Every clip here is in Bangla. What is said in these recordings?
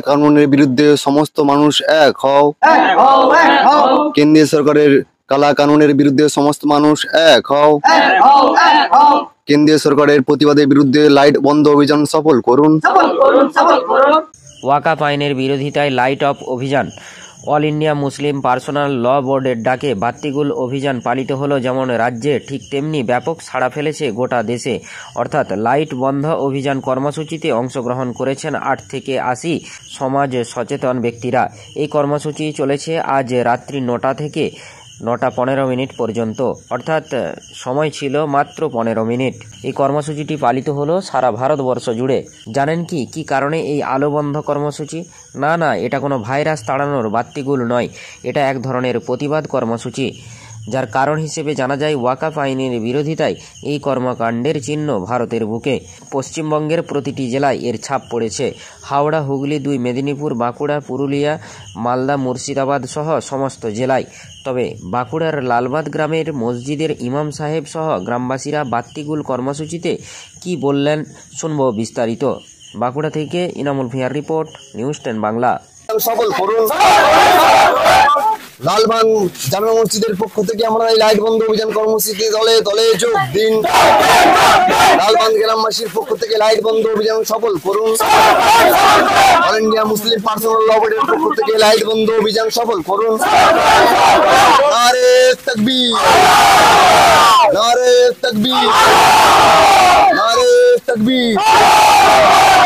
কানুনের বিরুদ্ধে সমস্ত মানুষ এক হও। কেন্দ্রীয় সরকারের কালা কানুনের বিরুদ্ধে সমস্ত মানুষ এক হও। কেন্দ্রীয় সরকারের প্রতিবাদের বিরুদ্ধে লাইট বন্ধ অভিযান সফল করুন। ওয়াকাফ আইনের বিরোধিতায় লাইট অফ অভিযান। অল ইন্ডিয়া মুসলিম পার্সোনাল ল বোর্ডের ডাকে বাত্তিগুল অভিযান পালিত হলো যেমন রাজ্যে, ঠিক তেমনি ব্যাপক সাড়া ফেলেছে গোটা দেশে। অর্থাৎ লাইট বন্ধ অভিযান কর্মসূচিতে অংশগ্রহণ করেছেন 8 থেকে 80 সমাজ সচেতন ব্যক্তিরা। এই কর্মসূচি চলেছে আজ রাত্রি 9টা থেকে 9টা 15 মিনিট পর্যন্ত, অর্থাৎ সময় ছিল মাত্র 15 মিনিট। এই কর্মসূচিটি পালিত হলো সারা ভারতবর্ষ জুড়ে। জানেন কি কারণে এই আলো বন্ধ কর্মসূচি? না, এটা কোনো ভাইরাস তাড়ানোর বাত্তিগুল নয়, এটা এক ধরনের প্রতিবাদ কর্মসূচি, যার কারণ হিসেবে জানা যায় ওয়াকাফ আইনের বিরোধিতায় এই কর্মকাণ্ডের চিহ্ন ভারতের বুকে। পশ্চিমবঙ্গের প্রতিটি জেলায় এর ছাপ পড়েছে। হাওড়া, হুগলি, 2 মেদিনীপুর, বাঁকুড়া, পুরুলিয়া, মালদা, মুর্শিদাবাদ সহ সমস্ত জেলায়। তবে বাঁকুড়ার লালবাদ গ্রামের মসজিদের ইমাম সাহেব সহ গ্রামবাসীরা বাত্তিগুল কর্মসূচিতে কি বললেন শুনব বিস্তারিত। বাঁকুড়া থেকে ইনামুল ভিয়ার রিপোর্ট, নিউজ 10 বাংলা। সফল করুন। লালবাগ জামে মসজিদের পক্ষ থেকে আমরা এই লাইট বন্ধ অভিযান কর্মসূচিতে দলে দলে যোগ দিন। লালবাগ গ্রামবাসীর পক্ষ থেকে লাইট বন্ধ অভিযান সফল করুন। অল ইন্ডিয়া মুসলিম পার্সোনাল ল বোর্ডের পক্ষ থেকে লাইট বন্ধ অভিযান সফল করুন। নারে তাকবীর, নারে তাকবীর, নারে তাকবীর।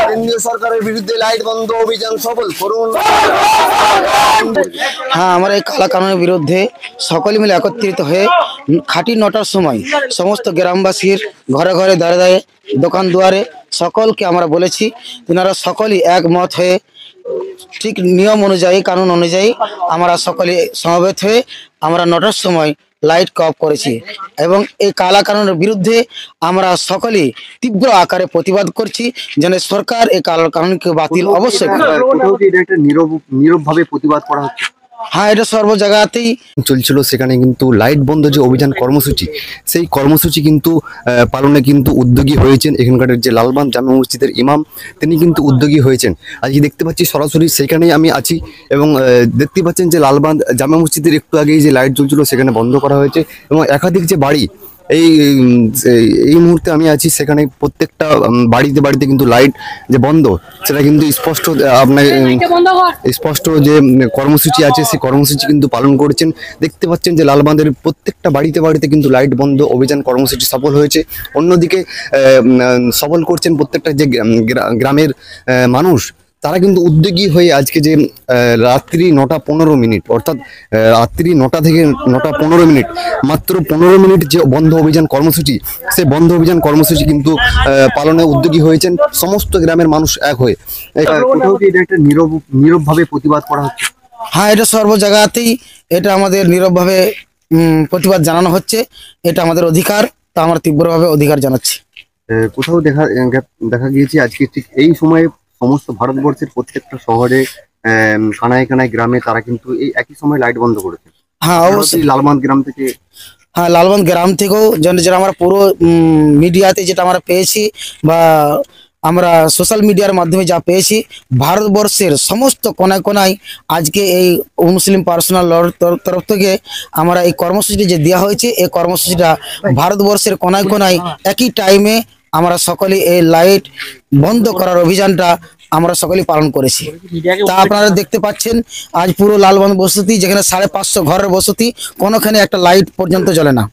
কেন্দ্রীয় সরকারের বিরুদ্ধে লাইট বন্ধ অভিযান সফল করুন। হ্যাঁ, আমরা এই কালা কানুনের বিরুদ্ধে সকলে মিলে একত্রিত হয়ে খাঁটি 9টার সময় সমস্ত গ্রামবাসীর ঘরে ঘরে দাঁড়ে দাঁড়িয়ে দোকান দুয়ারে সকলকে আমরা বলেছি, তিনারা সকলেই একমত হয়ে ঠিক নিয়ম অনুযায়ী, কানুন অনুযায়ী আমরা সকলে সমবেত হয়ে আমরা 9টার সময় লাইট অফ করেছি এবং এই কালা কানুনের বিরুদ্ধে আমরা সকলেই তীব্র আকারে প্রতিবাদ করছি যেন সরকার এই কালা কানুনকে বাতিল অবশ্যই করে। নীরবভাবে প্রতিবাদ করা হচ্ছে। হ্যাঁ, এটা সর্ব জায়গাতেই চলছিল। সেখানে কিন্তু লাইট বন্ধ যে অভিযান কর্মসূচি, সেই কর্মসূচি কিন্তু পালনে কিন্তু উদ্যোগী হয়েছেন এখানকার যে লালবাগ জামে মসজিদের ইমাম, তিনি কিন্তু উদ্যোগী হয়েছেন। আজকে দেখতে পাচ্ছি সরাসরি সেখানেই আমি আছি এবং দেখতে পাচ্ছেন যে লালবাগ জামে মসজিদের একটু আগেই যে লাইট জ্বলছিল সেখানে বন্ধ করা হয়েছে এবং একাধিক যে বাড়ি এই মুহূর্তে আমি আছি সেখানে প্রত্যেকটা বাড়িতে বাড়িতে কিন্তু লাইট যে বন্ধ, সেটা কিন্তু স্পষ্ট আপনার স্পষ্ট যে কর্মসূচি আছে সেই কর্মসূচি কিন্তু পালন করেছেন। দেখতে পাচ্ছেন যে লালবাঁধের প্রত্যেকটা বাড়িতে বাড়িতে কিন্তু লাইট বন্ধ অভিযান কর্মসূচি সফল হয়েছে। অন্যদিকে সফল করছেন প্রত্যেকটা যে গ্রামের মানুষ, তারা কিন্তু উদ্যোগী হয়ে আজকে যে রাত্রি 9টা 15 মিনিট, অর্থাৎ রাত্রি 9টা থেকে 9টা 15 মিনিট, মাত্র 15 মিনিট যে বন্ধ অভিযান কর্মসূচি, সেই বন্ধ অভিযান কর্মসূচি কিন্তু পালনে উদ্যোগী হয়েছেন সমস্ত গ্রামের মানুষ এক হয়ে। কোথাও কি এটা একটা নীরবভাবে প্রতিবাদ করা হচ্ছে? হ্যাঁ, এটা সর্ব জায়গাতেই এটা আমাদের নীরবভাবে প্রতিবাদ জানানো হচ্ছে। এটা আমাদের অধিকার, তা আমরা তীব্রভাবে অধিকার জানাচ্ছি। কোথাও দেখা গিয়েছে আজকে ঠিক এই সময়ে সমস্ত ভারতবর্ষের প্রত্যেকটা শহরে, কানায় কানায় গ্রামে তারা কিন্তু এই একই সময় লাইট বন্ধ করেছে। হ্যাঁ, অবশ্যই। লালবাগ গ্রাম থেকে, হ্যাঁ, লালবাগ গ্রাম থেকেও যেটা আমরা পুরো মিডিয়াতে যেটা আমরা পেয়েছি বা আমরা সোশ্যাল মিডিয়ার মাধ্যমে যা পেয়েছি, ভারতবর্ষের সমস্ত কোনায় কোনায় আজকে এই মুসলিম পার্সোনাল লর তরফ থেকে আমরা এই কর্মসূচিটি যে দেওয়া হয়েছে, এই কর্মসূচিটা ভারতবর্ষের কোনায় কোনায় একই টাইমে আমরা সকলে এই লাইট বন্ধ করার অভিযানটা আমরা সকলেই পালন করেছি। তা আপনারা দেখতে পাচ্ছেন আজ পুরো লালবাগ বসতি, যেখানে 550 ঘরের বসতি, কোনোখানে একটা লাইট পর্যন্ত জ্বলে না।